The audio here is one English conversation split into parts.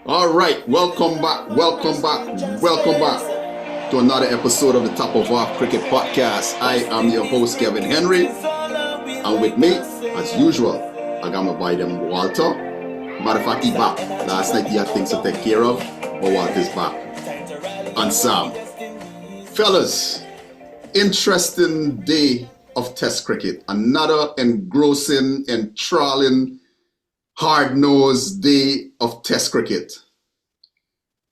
All right, welcome back to another episode of the Top of Off Cricket Podcast. I am your host, Kevin Henry, and with me, as usual, I got my boy them Walter. Matter of fact, he back. Last night he had things to take care of, but Walter's back. And Sam. Fellas, interesting day of Test cricket. Another engrossing, enthralling, hard-nosed day of Test cricket.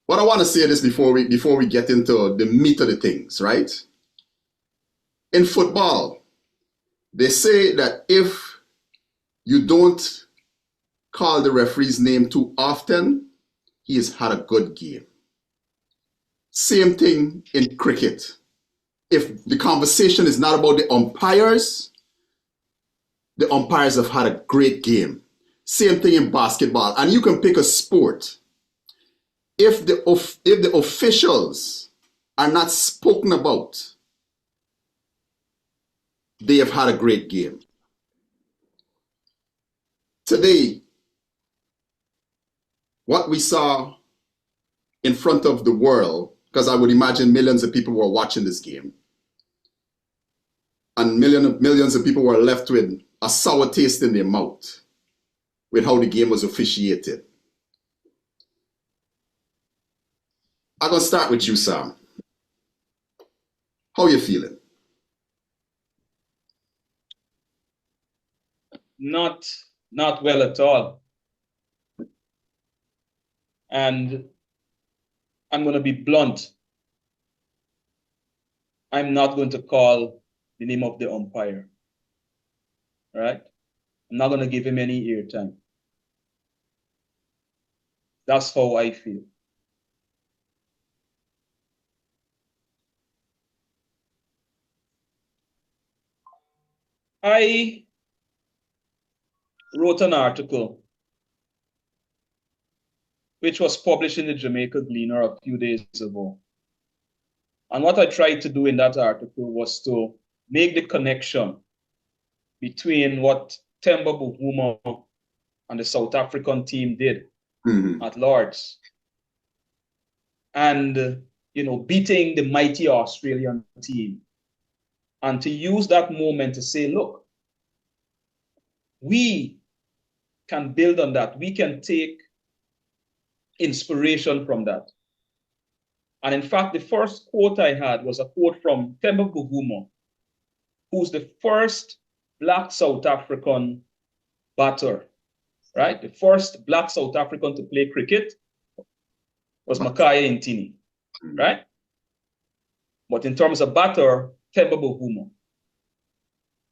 But I want to say this before we get into the meat of the things, right? In football, they say that if you don't call the referee's name too often, he has had a good game. Same thing in cricket. If the conversation is not about the umpires have had a great game. Same thing in basketball. And you can pick a sport. If the officials are not spoken about, they have had a great game. Today, what we saw in front of the world, because I would imagine millions of people were watching this game, and millions of people were left with a sour taste in their mouth with how the game was officiated. I'm going to start with you, Sam. How are you feeling? Not well at all. And I'm going to be blunt. I'm not going to call the name of the umpire. Right? I'm not going to give him any airtime. That's how I feel. I wrote an article which was published in the Jamaica Gleaner a few days ago. And what I tried to do in that article was to make the connection between what Temba Bavuma and the South African team did at Lords and beating the mighty Australian team, and to use that moment to say, look, we can build on that. We can take inspiration from that. And in fact, the first quote I had was a quote from Temba Bavuma, who's the first Black South African batter, right? The first Black South African to play cricket was Makaya Ntini, right? But in terms of batter, Temba Bavuma.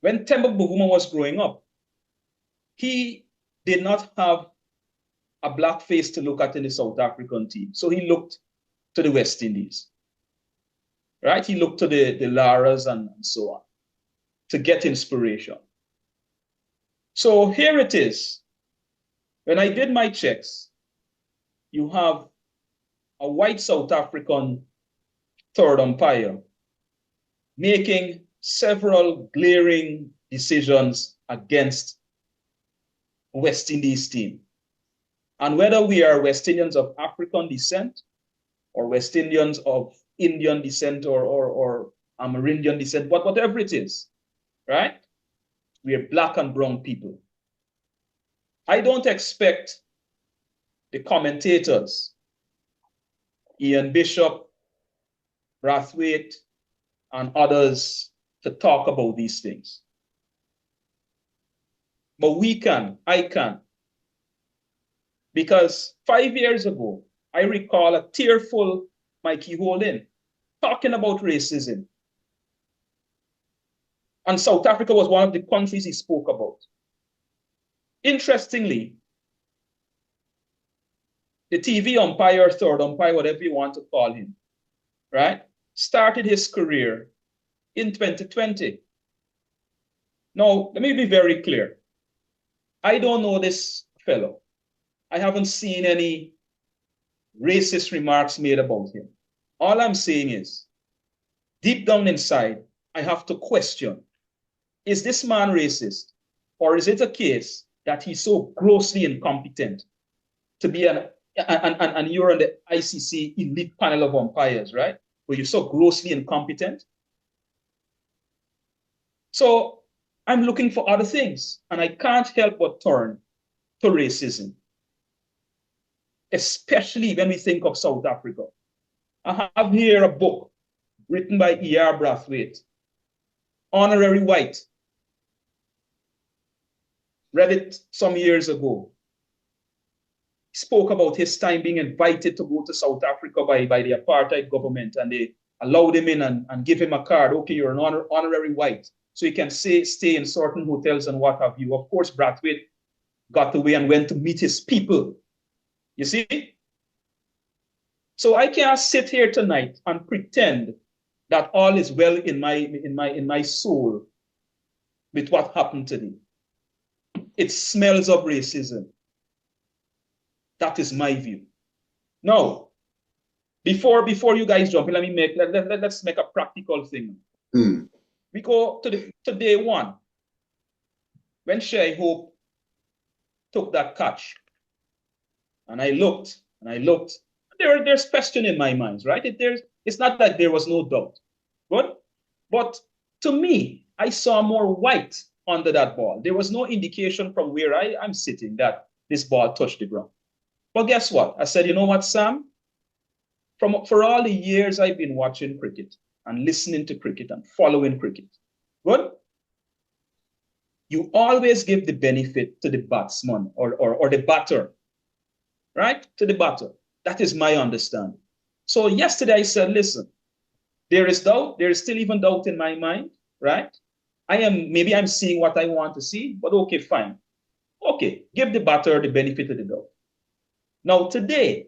When Temba Bavuma was growing up, he did not have a black face to look at in the South African team. So he looked to the West Indies, right? He looked to the Laras and so on to get inspiration. So here it is. When I did my checks, you have a white South African third umpire making several glaring decisions against West Indies team. And whether we are West Indians of African descent or West Indians of Indian descent or Amerindian descent, but whatever it is, right? We are black and brown people. I don't expect the commentators, Ian Bishop, Braithwaite, and others to talk about these things. But I can. Because 5 years ago, I recall a tearful Mikey Holding talking about racism. And South Africa was one of the countries he spoke about. Interestingly, the TV umpire, third umpire, whatever you want to call him, right, started his career in 2020. Now, let me be very clear. I don't know this fellow. I haven't seen any racist remarks made about him. All I'm saying is, deep down inside, I have to question, is this man racist? Or is it a case that he's so grossly incompetent to be an and you're on the ICC elite panel of umpires, right? Where you're so grossly incompetent. So I'm looking for other things, and I can't help but turn to racism, especially when we think of South Africa. I have here a book written by E.R. Braithwaite, Honorary White. Read it some years ago. He spoke about his time being invited to go to South Africa by the apartheid government, and they allowed him in and give him a card. Okay, you're an honorary white, so you can stay in certain hotels and what have you. Of course, Braithwaite got away and went to meet his people. You see? So I can't sit here tonight and pretend that all is well in my soul with what happened today. It smells of racism. That is my view. Now, before you guys jump in, let's make a practical thing. We go to day one, when Shai Hope took that catch, and I looked. There's question in my mind, right? It's not that there was no doubt, but to me, I saw more white under that ball. There was no indication from where I'm sitting that this ball touched the ground. But guess what? I said, you know what, Sam? For all the years I've been watching cricket and listening to cricket and following cricket, you always give the benefit to the batsman or the batter, right? To the batter. That is my understanding. So yesterday I said, listen, there is doubt. There is still even doubt in my mind, right? Maybe I'm seeing what I want to see, but okay, fine. Okay, give the batter the benefit of the doubt. Now today,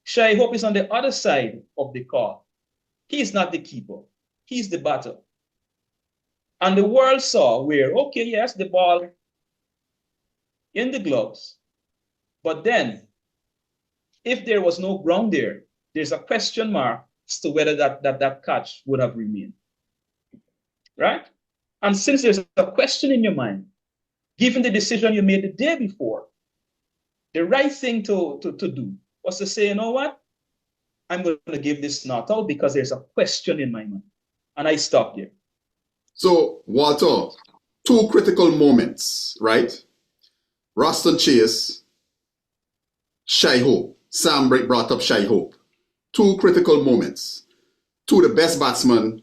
Shai Hope is on the other side of the call. He's not the keeper. He's the batter. And the world saw where, okay, yes, the ball in the gloves. But then, if there was no ground there, there's a question mark as to whether that catch would have remained. Right? And since there's a question in your mind, given the decision you made the day before, the right thing to do was to say, you know what? I'm going to give this not out because there's a question in my mind. And I stopped there. So, Walter, two critical moments, right? Roston Chase, Shai Hope. Sam brought up Shai Hope. Two critical moments. Two of the best batsmen,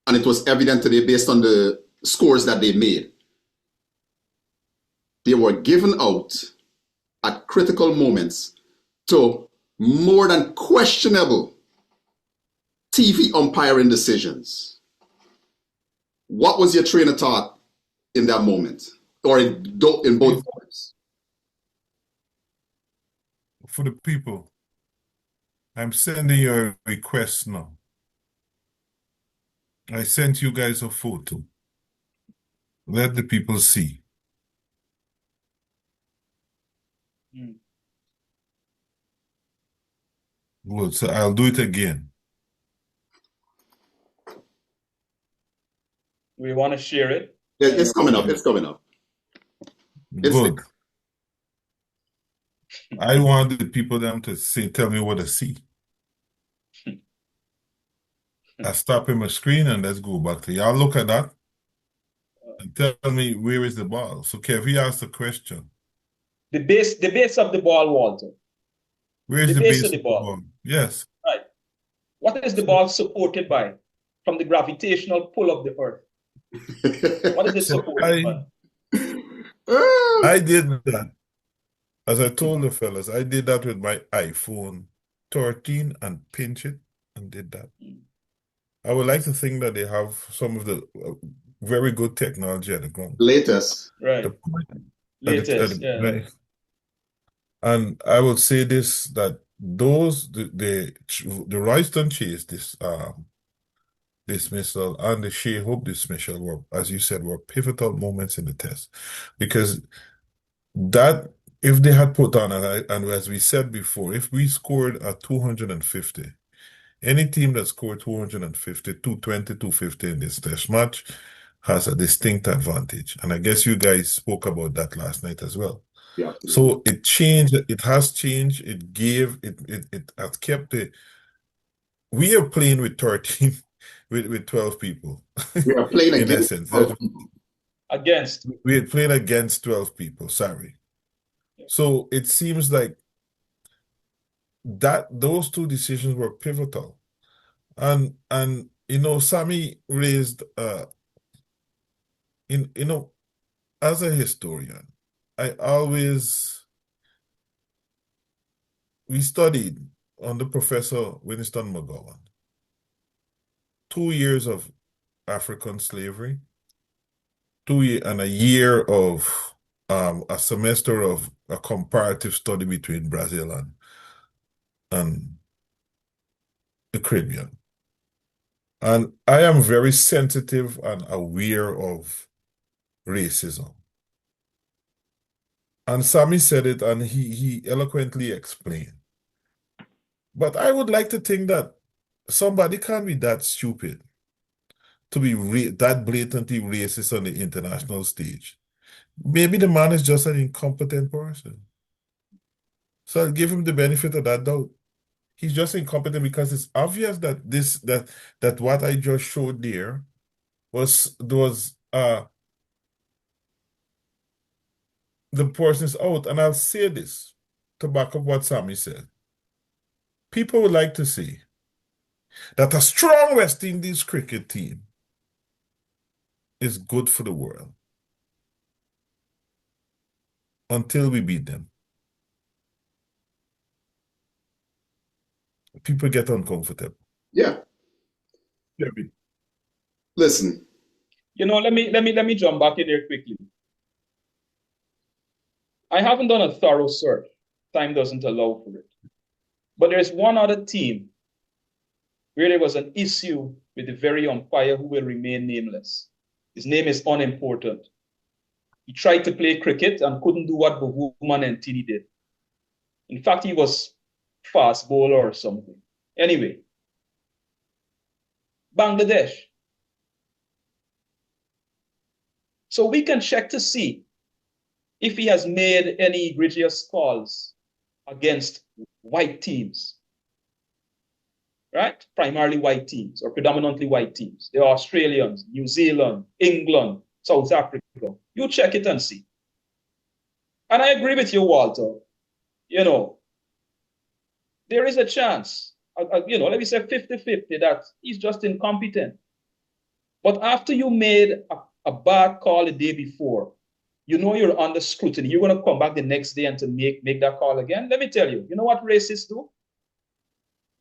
and it was evident today based on the scores that they made. They were given out at critical moments to more than questionable TV umpiring decisions. What was your train of thought in that moment, or in both moments? For the people, I'm sending you a request now. I sent you guys a photo. Let the people see. Good, so I'll do it again. We want to share it. It's coming up. It's coming up. Good. I want the people them to tell me what to see. I stop in my screen and let's go back to y'all. Look at that and tell me where is the ball. So Kev, he asked the question. The base of the ball, Walter. Where is the base of the ball? Yes. Right. What is the ball supported by from the gravitational pull of the earth? What is it supported by? I did that. As I told the fellas, I did that with my iPhone 13 and pinch it and did that. I would like to think that they have some of the very good technology at the ground. Latest. Right. Latest, yeah. Right. And I would say this, that the Royston Chase dismissal and the Shai Hope dismissal were, as you said, were pivotal moments in the test. Because that, if they had put on, and as we said before, if we scored at 250, any team that scored 250, 220, 250 in this test match has a distinct advantage. And I guess you guys spoke about that last night as well. Yeah. So it changed, it has changed, it has kept it. We are playing with 13, with 12 people, We are playing in against essence. 12 people. Against. We are playing against 12 people, sorry. So it seems like that those two decisions were pivotal. And Sammy raised in as a historian, I always we studied under Professor Winston McGowan, 2 years of African slavery, 2 year and a year of a semester of a comparative study between Brazil and the Caribbean. And I am very sensitive and aware of racism. And Sammy said it, and he eloquently explained. But I would like to think that somebody can't be that stupid to be that blatantly racist on the international stage. Maybe the man is just an incompetent person. So I'll give him the benefit of that doubt. He's just incompetent because it's obvious that what I just showed there was the person's out. And I'll say this to back up what Sammy said. People would like to see that a strong West Indies cricket team is good for the world until we beat them. People get uncomfortable. Yeah. Listen. Let me jump back in there quickly. I haven't done a thorough search. Time doesn't allow for it. But there's one other team where there was an issue with the very umpire who will remain nameless. His name is unimportant. He tried to play cricket and couldn't do what Bohman and Tini did. In fact, he was fast bowler or something. Anyway, Bangladesh. So we can check to see if he has made any egregious calls against white teams, right? Primarily white teams or predominantly white teams. They're Australians, New Zealand, England, South Africa. You check it and see. And I agree with you, Walter. There is a chance, let me say 50-50, that he's just incompetent. But after you made a bad call the day before, you're under scrutiny. You're going to come back the next day and to make that call again. Let me tell you, you know what racists do?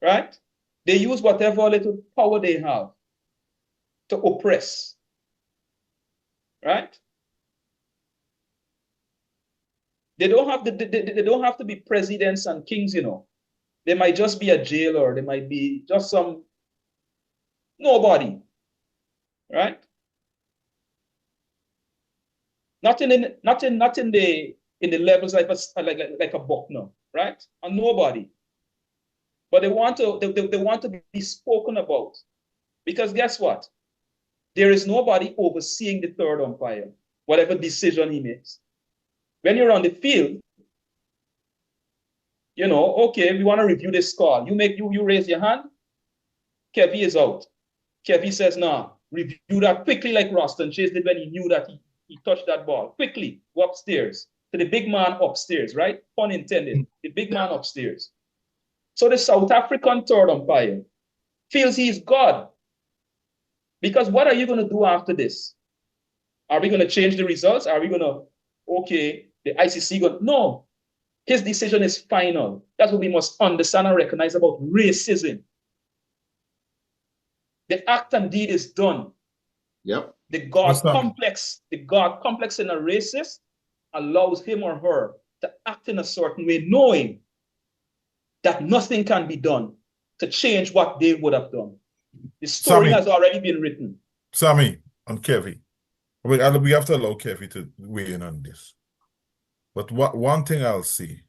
Right? They use whatever little power they have to oppress. Right? They don't have to be presidents and kings, They might just be a jailer. They might be just some nobody. Right? Not in the levels like a Buckner, right? A nobody. But they want to be spoken about. Because guess what? There is nobody overseeing the third umpire, whatever decision he makes. When you're on the field, okay, we want to review this call. You raise your hand, Kevy is out. Kevy says, nah, review that quickly like Roston Chase did when he knew that he touched that ball. Quickly, go upstairs to the big man upstairs, right? Pun intended. The big man upstairs. So the South African third umpire feels he's God. Because what are you going to do after this? Are we going to change the results? Are we going to, okay, the ICC going to, no. His decision is final. That's what we must understand and recognize about racism. The act and deed is done. Yep. The God complex in a racist allows him or her to act in a certain way, knowing that nothing can be done to change what they would have done. The story has already been written. Sammy and Kevy, we have to allow Kevy to weigh in on this. But one thing I'll see,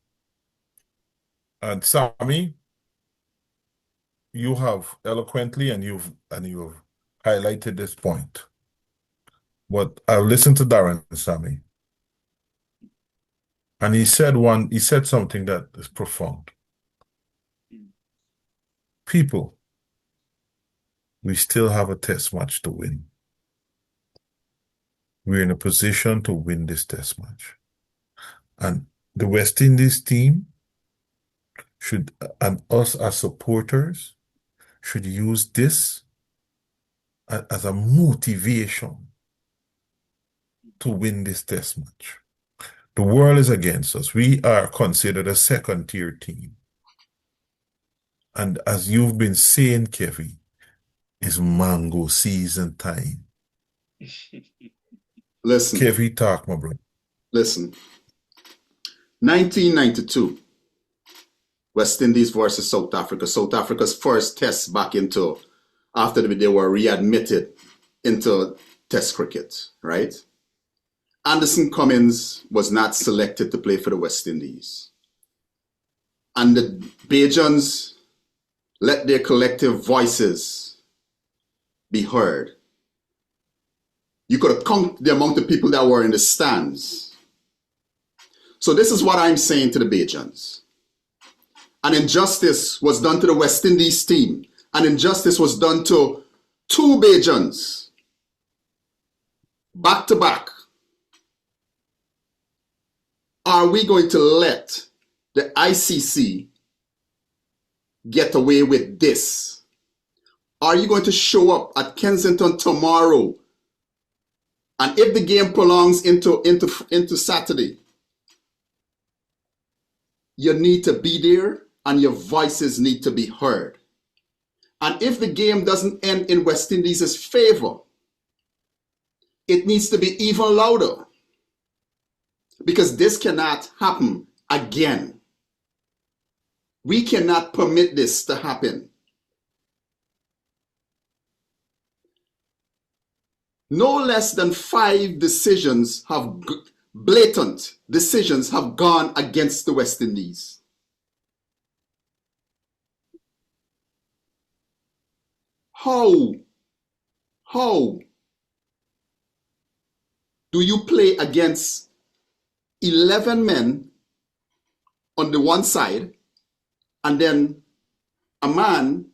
and Sammy, you have eloquently and you've highlighted this point. But I'll listen to Darren and Sammy. And he said something that is profound. People, we still have a test match to win. We're in a position to win this test match. And the West Indies team should, and us as supporters, should use this as a motivation to win this test match. The world is against us. We are considered a second-tier team. And as you've been saying, Kevin, it's mango season time. Listen. Kevin, talk, my brother. Listen. 1992. West Indies versus South Africa. South Africa's first test back into, after they were readmitted into test cricket, right? Anderson Cummins was not selected to play for the West Indies. And the Bajans let their collective voices be heard. You could have counted the amount of people that were in the stands. So this is what I'm saying to the Bajans. An injustice was done to the West Indies team. An injustice was done to two Bajans. Back to back. Are we going to let the ICC get away with this? Are you going to show up at Kensington tomorrow? And if the game prolongs into Saturday, you need to be there and your voices need to be heard. And if the game doesn't end in West Indies' favor, it needs to be even louder. Because this cannot happen again. We cannot permit this to happen. No less than 5 decisions blatant decisions have gone against the West Indies. How do you play against 11 men on the one side and then a man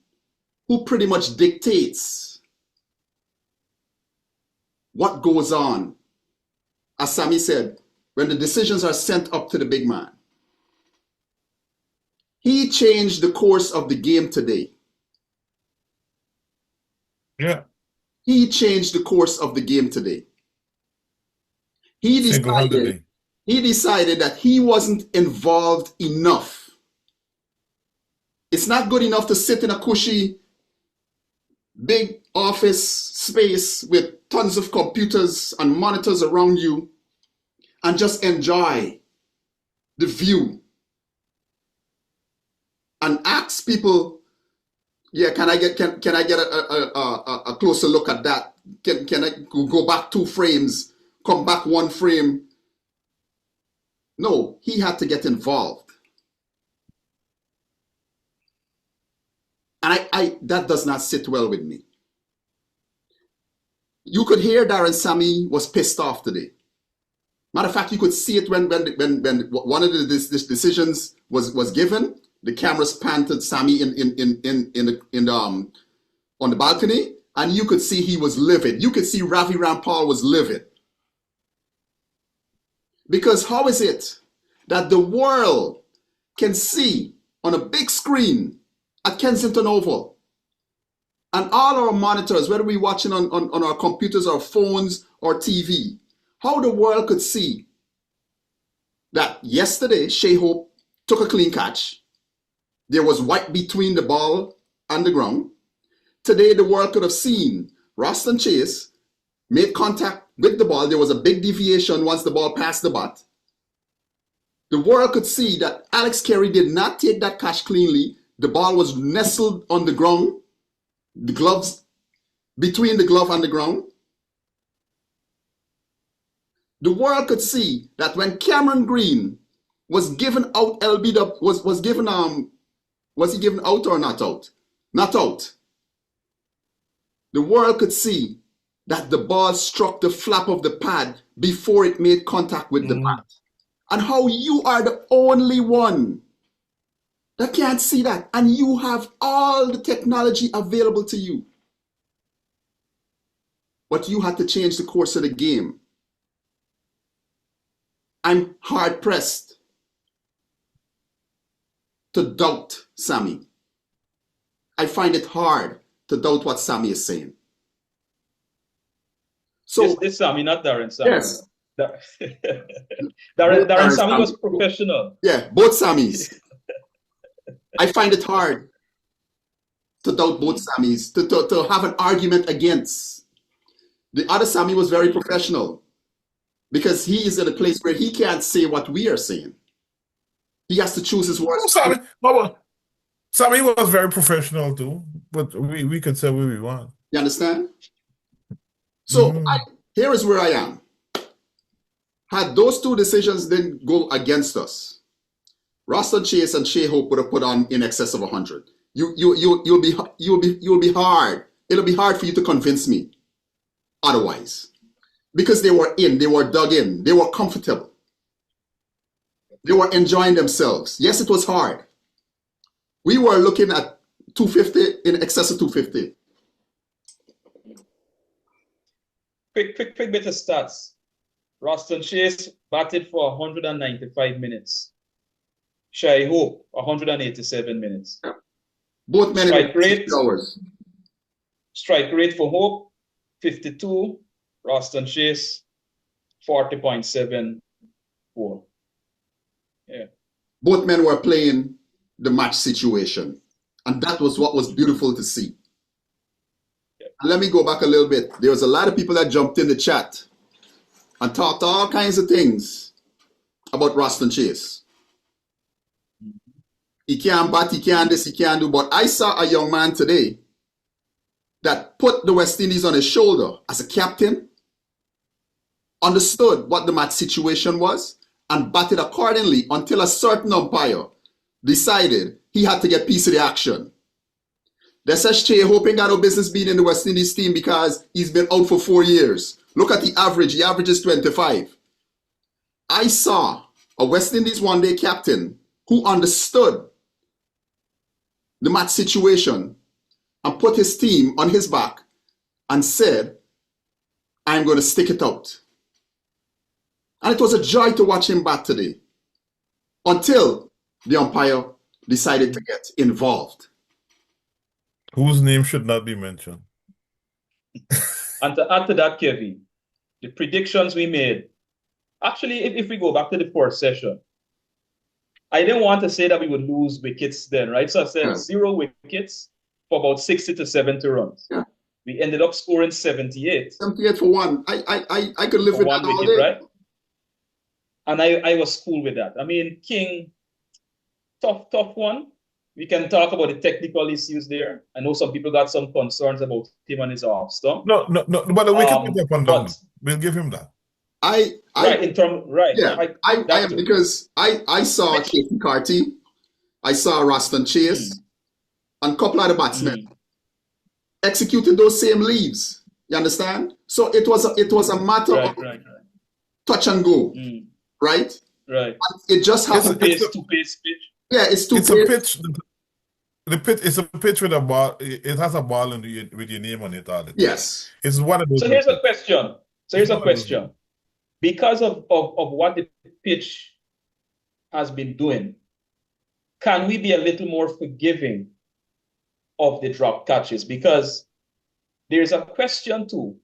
who pretty much dictates what goes on? As Sammy said, when the decisions are sent up to the big man. He changed the course of the game today. Yeah. He changed the course of the game today. He decided that he wasn't involved enough. It's not good enough to sit in a cushy, big office space with tons of computers and monitors around you and just enjoy the view and ask people, yeah, can I get a closer look at that? Can I go back 2 frames, come back 1 frame? No, he had to get involved. And I that does not sit well with me. You could hear Darren Sammy was pissed off today. Matter of fact, you could see it when one of the decisions was given. The cameras panned to Sammy on the balcony, and you could see he was livid. You could see Ravi Rampal was livid. Because how is it that the world can see on a big screen at Kensington Oval and all our monitors, whether we're watching on our computers or phones or TV, how the world could see that yesterday Shea Hope took a clean catch. There was white between the ball and the ground. Today the world could have seen Roston Chase made contact with the ball. There was a big deviation once the ball passed the bat. The world could see that Alex Carey did not take that catch cleanly. The ball was nestled on the ground, the gloves, between the glove and the ground. The world could see that when Cameron Green was given out LBW, was he given out or not out? Not out. The world could see that the ball struck the flap of the pad before it made contact with the bat. and how you are the only one that can't see that, and you have all the technology available to you. But you had to change the course of the game. I'm hard pressed to doubt Sammy. I find it hard to doubt what Sammy is saying. So this Sammy, not Darren Sammy. yes, Darren Sammy was professional. Yeah, both Sammys. I find it hard to doubt both Sammys, to have an argument against. The other Sammy was very professional because he is in a place where he can't say what we are saying. He has to choose his words. Sammy was very professional too, but we could say what we want. You understand? So here is where I am. Had those two decisions didn't go against us, Roston Chase and Shea Hope would have put on in excess of 100. You'll be hard. It'll be hard for you to convince me otherwise, because they were dug in, they were comfortable, they were enjoying themselves. Yes, it was hard. We were looking at 250, in excess of 250. Quick bit of stats. Roston Chase batted for 195 minutes. Shea Hope, 187 minutes. Yeah. Both men strike rate, hours. Strike rate for Hope, 52. Roston Chase, 40.74. Yeah. Both men were playing the match situation. And that was what was beautiful to see. Yeah. And let me go back a little bit. There was a lot of people that jumped in the chat and talked all kinds of things about Roston Chase. He can't bat, he can't this, he can't do. But I saw a young man today that put the West Indies on his shoulder as a captain, understood what the match situation was, and batted accordingly until a certain umpire decided he had to get piece of the action. They said Shea Hope ain't got no business being in the West Indies team because he's been out for 4 years. Look at the average. The average is 25. I saw a West Indies one-day captain who understood the match situation and put his team on his back and said, I'm going to stick it out. And it was a joy to watch him bat today until the umpire decided to get involved. Whose name should not be mentioned. And to add to that, Kevin, the predictions we made, actually, if we go back to the first session, I didn't want to say that we would lose wickets then, right? So I said 0 wickets for about 60 to 70 runs. Yeah. We ended up scoring 78. 78 for one. I could live with that all day. Right? And I was cool with that. I mean, King, tough one. We can talk about the technical issues there. I know some people got some concerns about him and his off stump. No, but the wicket went up and down. We'll give him that. Because I saw Keith Carty, I saw Roston Chase, and a couple of the batsmen executed those same leaves. You understand? So it was a matter of touch and go, right? Right. It just happened. It's a pace pitch. Yeah, it's a pitch. The pitch is a pitch with a ball. It has a ball with your name on it. Yes. It's one of those. So here's a question. Because of what the pitch has been doing, can we be a little more forgiving of the drop catches? Because there's a question too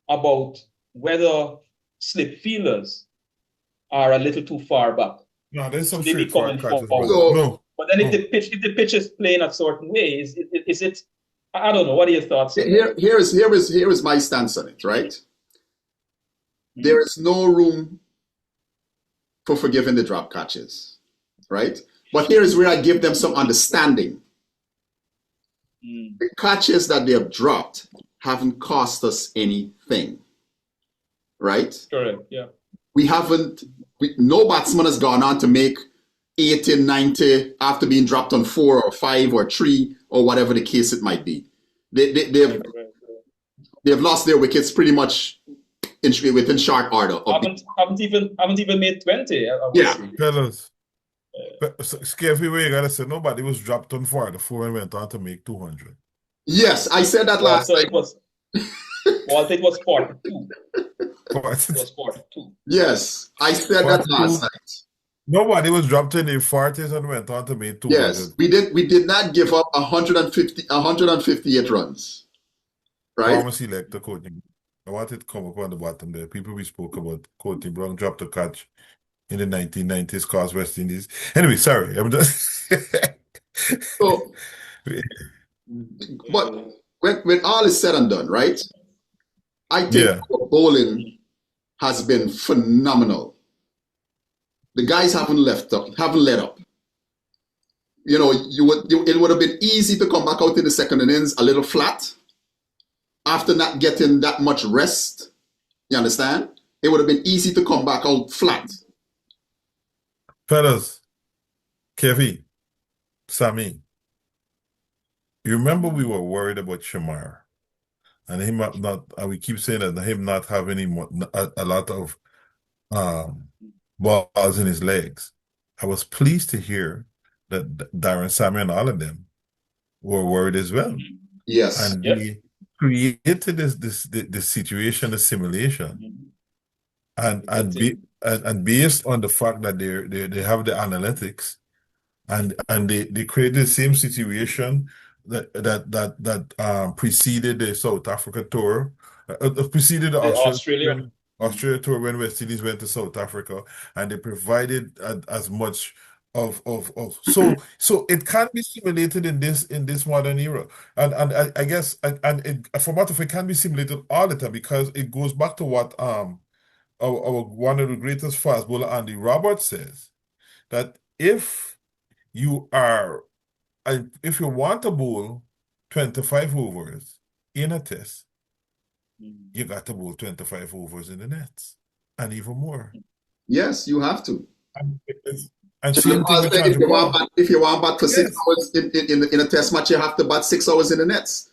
about whether slip feelers are a little too far back. No, there's some straight far catches. But then if the pitch is playing a certain way, is it? I don't know. What are your thoughts? Here is my stance on it. Right. There is no room for forgiving the drop catches, right? But here is where I give them some understanding. The catches that they have dropped haven't cost us anything, right? Correct, yeah. No batsman has gone on to make 80, 90 after being dropped on 4 or 5 or 3 or whatever the case it might be. They've lost their wickets pretty much within short order. Haven't even made 20. I would Yeah. say. Fellas, Scary way you gotta say nobody was dropped on 4 and went on to make 200. Yes, I said that last So night. it was, Walter, it was 42. What? It was 42. Yes, I said that last 42. night. Nobody was dropped in the 40s and went on to make 200. Yes, we did not give up 158 runs. Right? Pharmacy like the coaching. I wanted to come up on the bottom there. People we spoke about Courtney Brown dropped a catch in the 1990s, caused West Indies. Anyway, sorry. I'm just So, but when all is said and done, right? I think yeah. our bowling has been phenomenal. The guys haven't let up. You know, it would have been easy to come back out in the second innings a little flat after not getting that much rest. You understand? It would have been easy to come back out flat. Fellas, Kevin, Sammy, you remember we were worried about Shamar and him not, and we keep saying that him not having a lot of balls in his legs. I was pleased to hear that Darren, Sammy, and all of them were worried as well. Yes. And we created this situation, the simulation, and based on the fact that they have the analytics, and they created the same situation that preceded the South Africa tour, preceded the Australia tour when West Indies went to South Africa, and they provided as much of so it can be simulated in this modern era, and I guess for matter of fact, it can be simulated all the time because it goes back to what our one of the greatest fast bowler Andy Roberts says, that if you want to bowl 25 overs in a test, you got to bowl 25 overs in the nets and even more. Yes, you have to. And same thing with if you want bat for 6 hours in a test match, you have to bat 6 hours in the nets.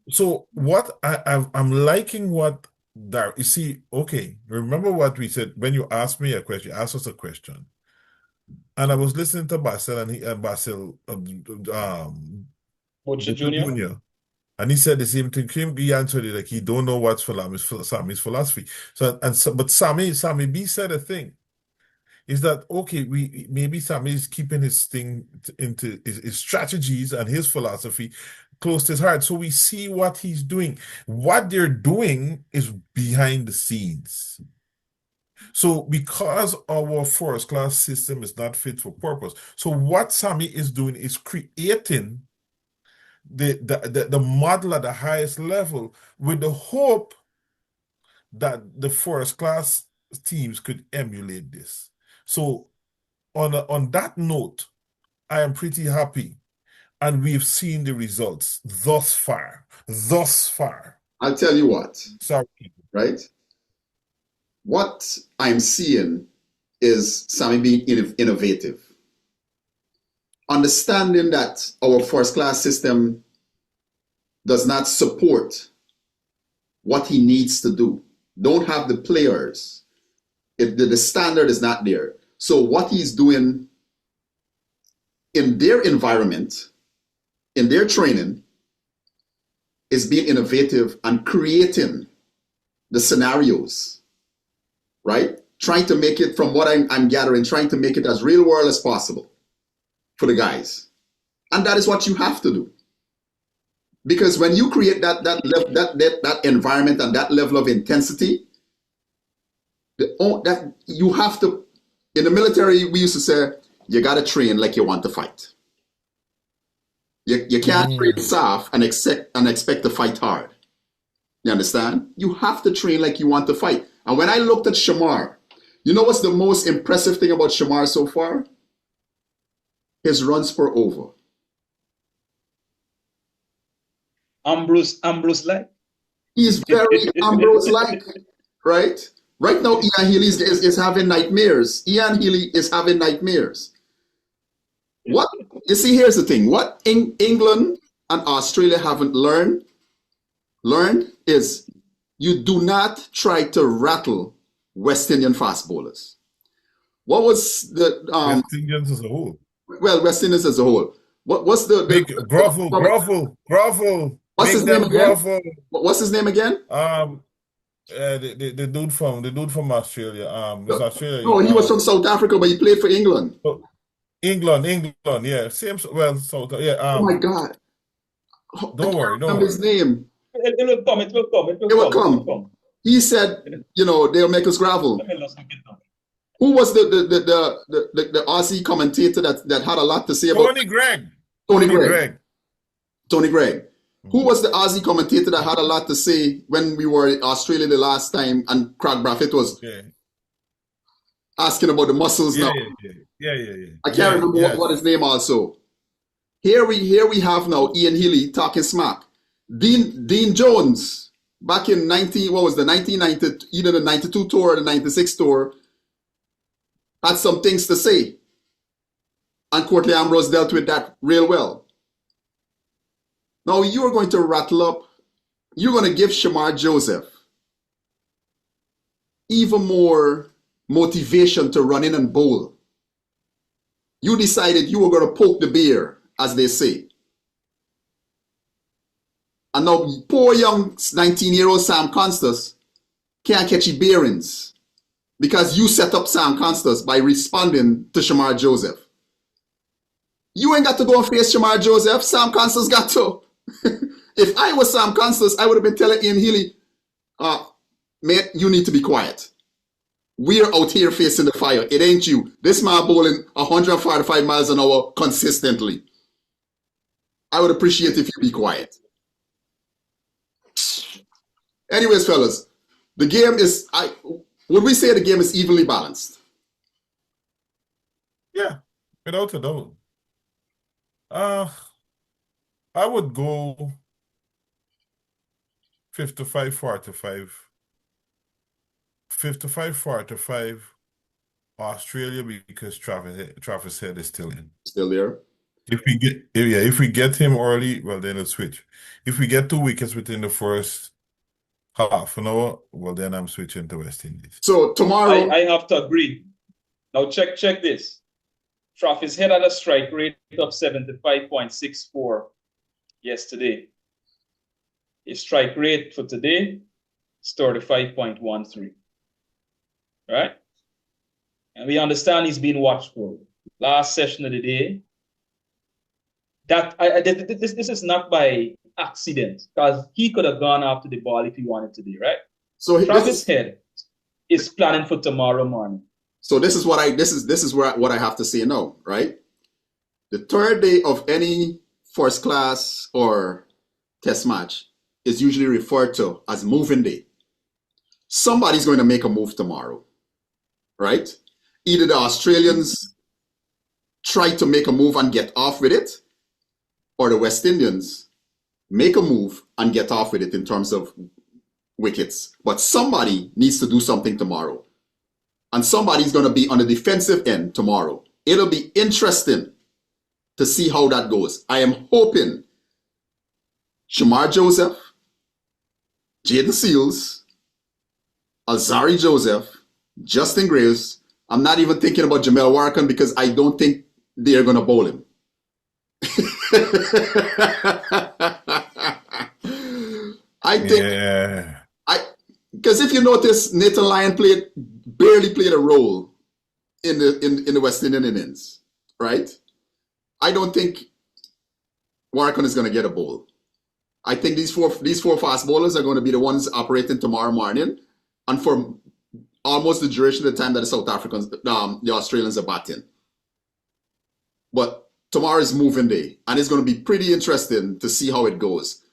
So what I'm liking what Dar, you see, okay, remember what we said when you asked me a question, you asked us a question. And I was listening to Basil and Basil Butcher Jr. And he said the same thing. He answered it like he don't know what's Sammy's philosophy. But Sammy B said a thing. Is that okay? Maybe Sammy is keeping his thing into his strategies and his philosophy close to his heart. So we see what he's doing. What they're doing is behind the scenes. So because our first class system is not fit for purpose, so what Sammy is doing is creating the model at the highest level with the hope that the first class teams could emulate this. So on that note, I am pretty happy, and we've seen the results thus far. I'll tell you what. Sorry. Right? What I'm seeing is Sammy being innovative. Understanding that our first class system does not support what he needs to do. Don't have the players. The standard is not there. So what he's doing in their environment, in their training, is being innovative and creating the scenarios, right? Trying to make it, from what I'm gathering, trying to make it as real world as possible for the guys. And that is what you have to do. Because when you create that environment and that level of intensity, that you have to, in the military, we used to say, you got to train like you want to fight. You can't train soft and expect to fight hard. You understand? You have to train like you want to fight. And when I looked at Shamar, you know what's the most impressive thing about Shamar so far? His runs per over. Ambrose-like? He's very Ambrose-like, right? Right now, Ian Healy is having nightmares. Ian Healy is having nightmares. What you see, here's the thing. What England and Australia haven't learned is you do not try to rattle West Indian fast bowlers. What was the West Indians as a whole. well, West Indians as a whole? What's the grovel. What's Make his name them again? grovel. What's his name again? The dude from Australia. Is Australia? No, he was from South Africa, but he played for England. England, yeah. Same, well, South, yeah. Oh my God. Don't worry. Remember his name. It will come. It will come. He said, they'll make us gravel. Let me look it up. Who was the Aussie commentator that had a lot to say about Tony Gregg? Tony Gregg. Who was the Aussie commentator that had a lot to say when we were in Australia the last time and Craig Braithwaite was asking about the muscles now? Yeah. I can't remember what his name also. Here we have now Ian Healy talking smack. Dean Jones back in 1990, either the 92 tour or the 96 tour, had some things to say. And Courtney Ambrose dealt with that real well. Now you're going to rattle up, you're going to give Shamar Joseph even more motivation to run in and bowl. You decided you were going to poke the bear, as they say. And now poor young 19-year-old Sam Constas can't catch his bearings because you set up Sam Constas by responding to Shamar Joseph. You ain't got to go and face Shamar Joseph. Sam Constas got to. If I was Sam Constas, I would have been telling Ian Healy, mate, you need to be quiet. We're out here facing the fire. It ain't you. This man bowling 145 miles an hour consistently. I would appreciate if you be quiet. Anyways, fellas, the game is, would we say the game is evenly balanced? Yeah, without a doubt. I would go 55-45. 55-45 Australia because Travis Head is still in. Still there? If we get him early, well then it's switch. If we get 2 wickets within the first half an hour, well then I'm switching to West Indies. So tomorrow I have to agree. Now check this. Travis Head had a strike rate of 75.64 yesterday. His strike rate for today is 35.13. Right? And we understand he's been watchful. Last session of the day, this is not by accident, because he could have gone after the ball if he wanted to be, right? So Travis Head is planning for tomorrow morning. So this is what I have to say now, right? The third day of any first class or test match is usually referred to as moving day. Somebody's going to make a move tomorrow, right? Either the Australians try to make a move and get off with it, or the West Indians make a move and get off with it in terms of wickets. But somebody needs to do something tomorrow. And somebody's going to be on the defensive end tomorrow. It'll be interesting to see how that goes. I am hoping Shamar Joseph, Jaden Seals, Alzari Joseph, Justin Graves. I'm not even thinking about Jamel Warkan because I don't think they're going to bowl him. I think, because if you notice, Nathan Lyon barely played a role in the West Indian innings, right? I don't think Warkan is going to get a bowl. I think these four fast bowlers are going to be the ones operating tomorrow morning, and for almost the duration of the time that the South Africans, the Australians are batting. But tomorrow is moving day, and it's going to be pretty interesting to see how it goes.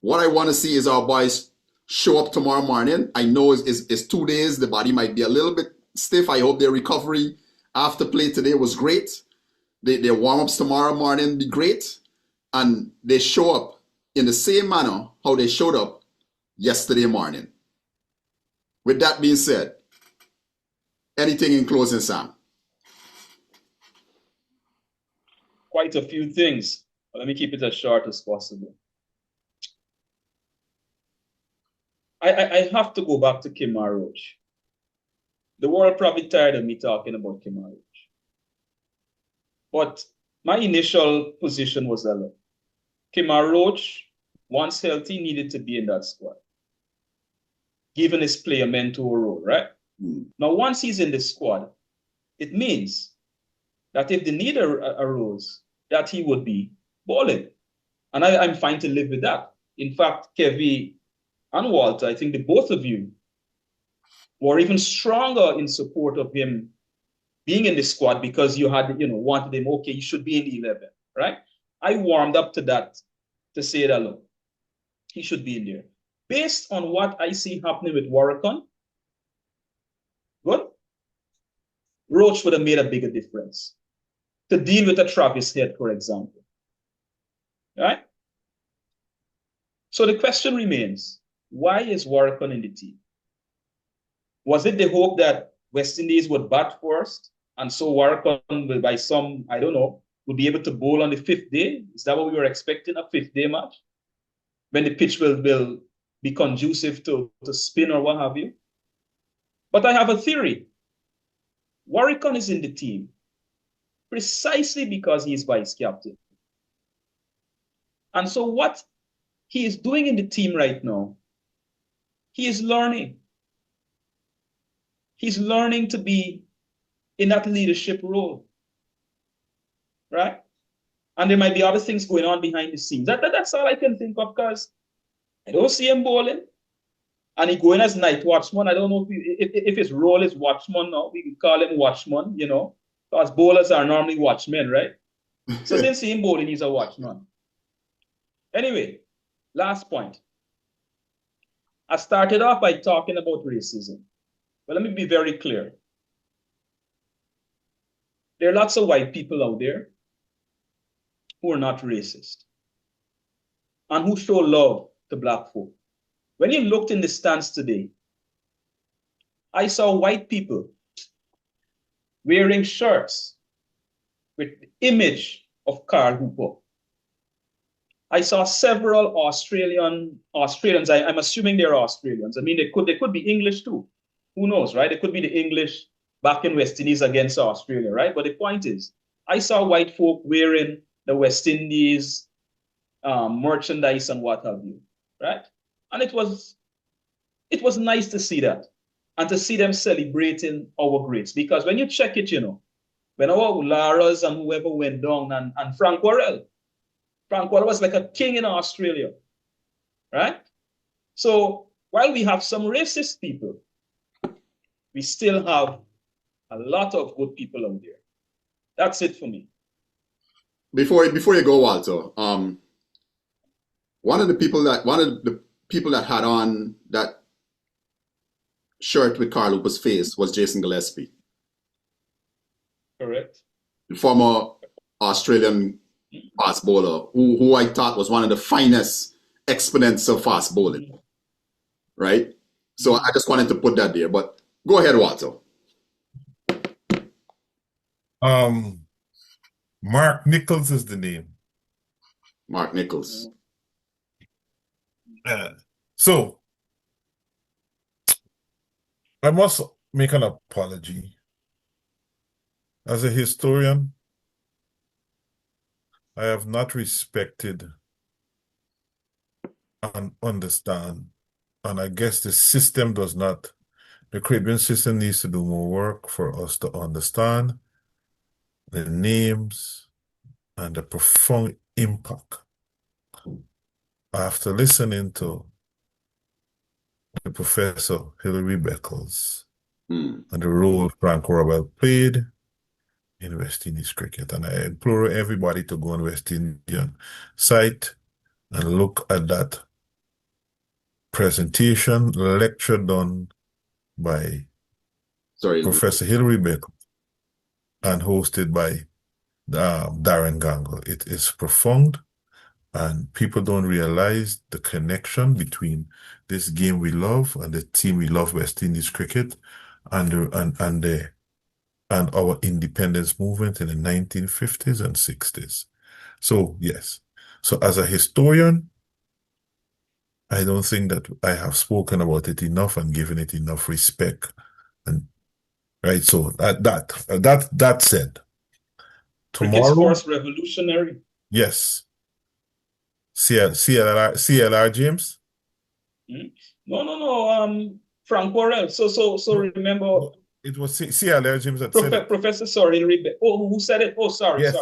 What I want to see is our boys show up tomorrow morning. I know it's 2 days. The body might be a little bit stiff. I hope their recovery after play today was great. Their warm-ups tomorrow morning be great. And they show up in the same manner how they showed up yesterday morning. With that being said, anything in closing, Sam? Quite a few things. But let me keep it as short as possible. I have to go back to Kemar Roach. The world probably tired of me talking about Kemar Roach. But my initial position was that, look, Kemar Roach, once healthy, needed to be in that squad, given his player mentor role, right? Now, once he's in the squad, it means that if the need arose, that he would be balling. And I'm fine to live with that. In fact, Kevin and Walter, I think the both of you were even stronger in support of him being in the squad because you had, wanted him, okay, you should be in the 11, right? I warmed up to that to say that, look, he should be in there. Based on what I see happening with Warrican, good, Roach would have made a bigger difference to deal with a Travis Head, for example, right? So the question remains, why is Warrican in the team? Was it the hope that West Indies would bat first, and so Warrican will, by some, I don't know, will be able to bowl on the 5th day? Is that what we were expecting, a 5th day match? When the pitch will be conducive to spin or what have you? But I have a theory. Warrican is in the team precisely because he is vice captain. And so what he is doing in the team right now, he is learning. He's learning to be in that leadership role, right? And there might be other things going on behind the scenes. That's all I can think of, because I don't see him bowling. And he going as night watchman. I don't know if his role is watchman now. We can call him watchman, because bowlers are normally watchmen, right? So since see him bowling, he's a watchman. Anyway, last point. I started off by talking about racism. But let me be very clear. There are lots of white people out there who are not racist and who show love to black folk. When you looked in the stands today, I saw white people wearing shirts with the image of Carl Hooper. I saw several Australians. I'm assuming they're Australians. I mean, they could be English too. Who knows, right? It could be the English back in West Indies against Australia, right? But the point is, I saw white folk wearing the West Indies merchandise and what have you, right? And it was nice to see that and to see them celebrating our greats. Because when you check it, when our Laras and whoever went down and Frank Worrell was like a king in Australia, right? So while we have some racist people, we still have a lot of good people out there. That's it for me. Before you go, Walter, one of the people that had on that shirt with Carl Hooper's face was Jason Gillespie. Correct. The former Australian fast bowler, who I thought was one of the finest exponents of fast bowling. Right? So I just wanted to put that there. But go ahead, Walter. Mark Nichols is the name. Mark Nichols. So I must make an apology. As a historian, I have not respected and understand, and I guess the system does not. The Caribbean system needs to do more work for us to understand the names and the profound impact. After listening to the Professor Hilary Beckles and the role Frank Worrell played in West Indies cricket, and I implore everybody to go on West Indian site and look at that presentation, lecture done by Professor Hilary Beckles and hosted by Darren Gangle. It is profound, and people don't realize the connection between this game we love and the team we love, West Indies cricket, and our independence movement in the 1950s and 60s. So yes, so as a historian, I don't think that I have spoken about it enough and given it enough respect. And right, so that said, Cricket's tomorrow, first revolutionary. yes, CLR James. Hmm? No. Frank Worrell. So No, remember, no, it was CLR James that said it. Professor Sorry Ribe. Oh, who said it? Oh, sorry. Yes,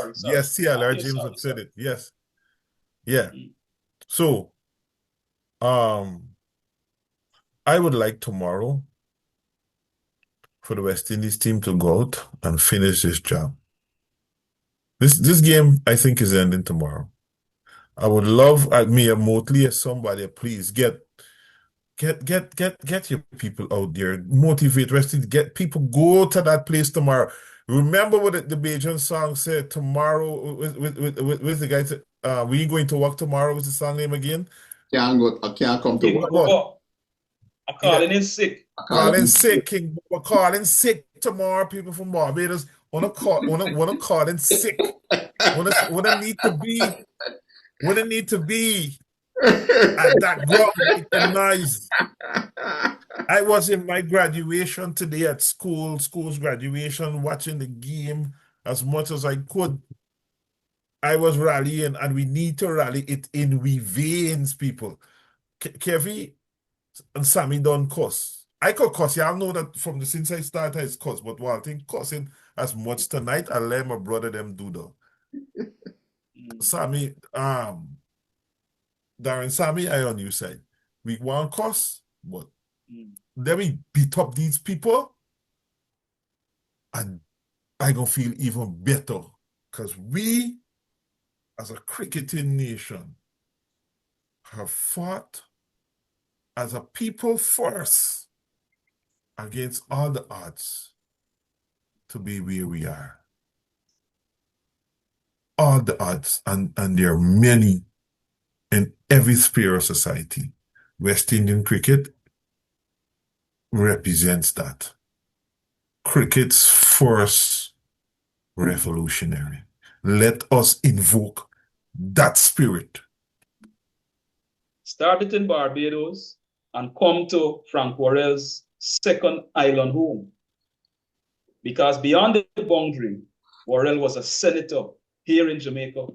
CLR Okay, James that said sorry. it. Yes, yeah. Mm, So, um, I would like tomorrow for the West Indies team to go out and finish this job. This game, I think, is ending tomorrow. I would love Mia Motley as somebody, please get your people out there. Motivate West Indies. Get people go to that place tomorrow. Remember what the Bajan song said tomorrow with the guy said, we ain't going to work tomorrow. What's the song name again? I can't come to King work. Bobo. I Yeah, calling in sick. I call calling it. sick, King. We're calling sick tomorrow. People from Barbados wanna call in sick. Wanna need to be at that ground making noise. I was in my graduation today at school's graduation, watching the game as much as I could. I was rallying, and we need to rally it in we veins, people. Kevin and Sammy don't cuss. I could cuss. Y'all know that from the since I started, it's cuss. But one thing, cussing as much tonight, I let my brother them do though. Mm, Sammy, Darren, Sammy, I on your side. We want cuss, but mm. then we beat up these people, and I gonna feel even better because we, as a cricketing nation, have fought as a people first against all the odds to be where we are. All the odds, and there are many in every sphere of society. West Indian cricket represents that. Cricket's first revolutionary. Let us invoke that spirit. Start it in Barbados and come to Frank Worrell's second island home. Because beyond the boundary, Worrell was a senator here in Jamaica.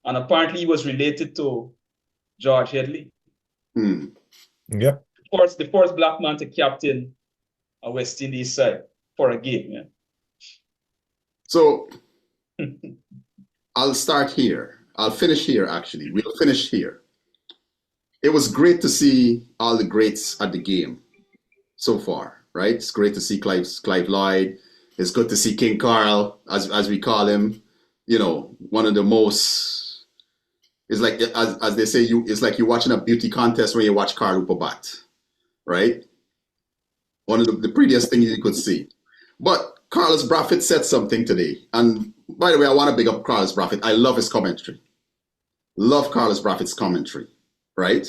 And apparently he was related to George Headley. Hmm. Yep. The first black man to captain a West Indies side for a game. Yeah. So I'll start here. I'll finish here, actually. We'll finish here. It was great to see all the greats at the game so far, right? It's great to see Clive Lloyd. It's good to see King Carl, as we call him. You know, one of the most. It's like, as they say, it's like you're watching a beauty contest when you watch Carl Upabat, right? One of the prettiest things you could see. But Carlos Braithwaite said something today. And by the way, I want to big up Carlos Braithwaite. I love his commentary. Love Carlos Braithwaite's commentary, right?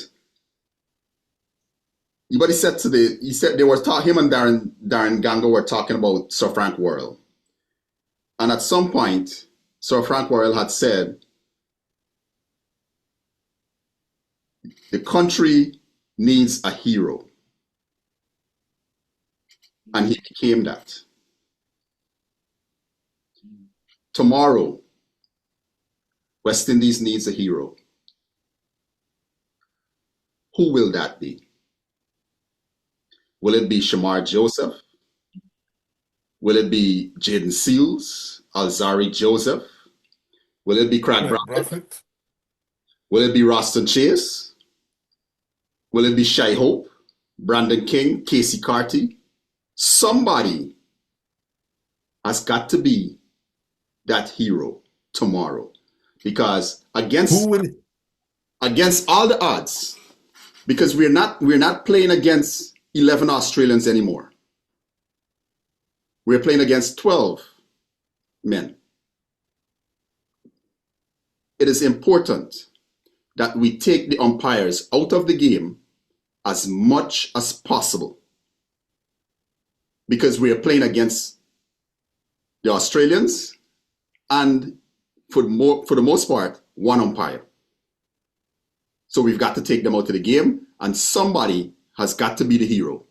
But he said today, they were talking, him and Darren Ganga were talking about Sir Frank Worrell. And at some point, Sir Frank Worrell had said, the country needs a hero. And he became that. Tomorrow, West Indies needs a hero. Who will that be? Will it be Shamar Joseph? Will it be Jaden Seals? Alzari Joseph? Will it be Craig Braithwaite? Will it be Roston Chase? Will it be Shai Hope? Brandon King? Casey Carty? Somebody has got to be that hero tomorrow. Because against all the odds, because we're not playing against 11 Australians anymore. We're playing against 12 men. It is important that we take the umpires out of the game as much as possible, because we are playing against the Australians and for the most part, one umpire. So we've got to take them out of the game, and somebody has got to be the hero.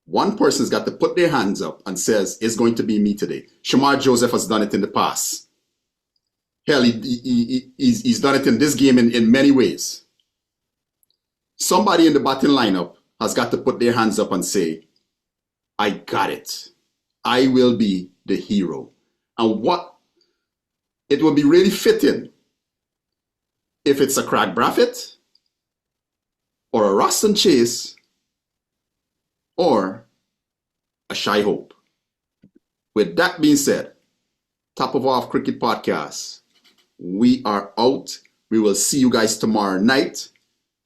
One person's got to put their hands up and says, it's going to be me today. Shamar Joseph has done it in the past. Hell, he's done it in this game in many ways. Somebody in the batting lineup has got to put their hands up and say, I got it. I will be the hero. And what it will be really fitting if it's a Craig Braithwaite or a Roston Chase or a Shy Hope. With that being said, Top of Off Cricket Podcast, we are out. We will see you guys tomorrow night.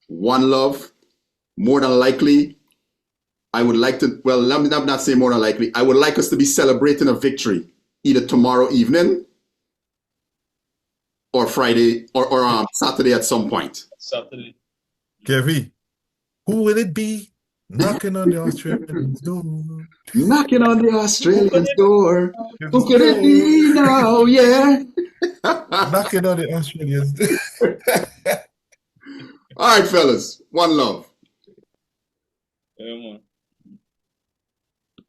One love. More than likely, I would like to, well, let me not say more than likely. I would like us to be celebrating a victory either tomorrow evening or Friday or Saturday at some point. Saturday. Kevin, who will it be knocking on the Australian's door? Knocking on the Australian's door. Who could it be now? Yeah. Knocking on the Australian's door. All right, fellas. One love. Yeah, man.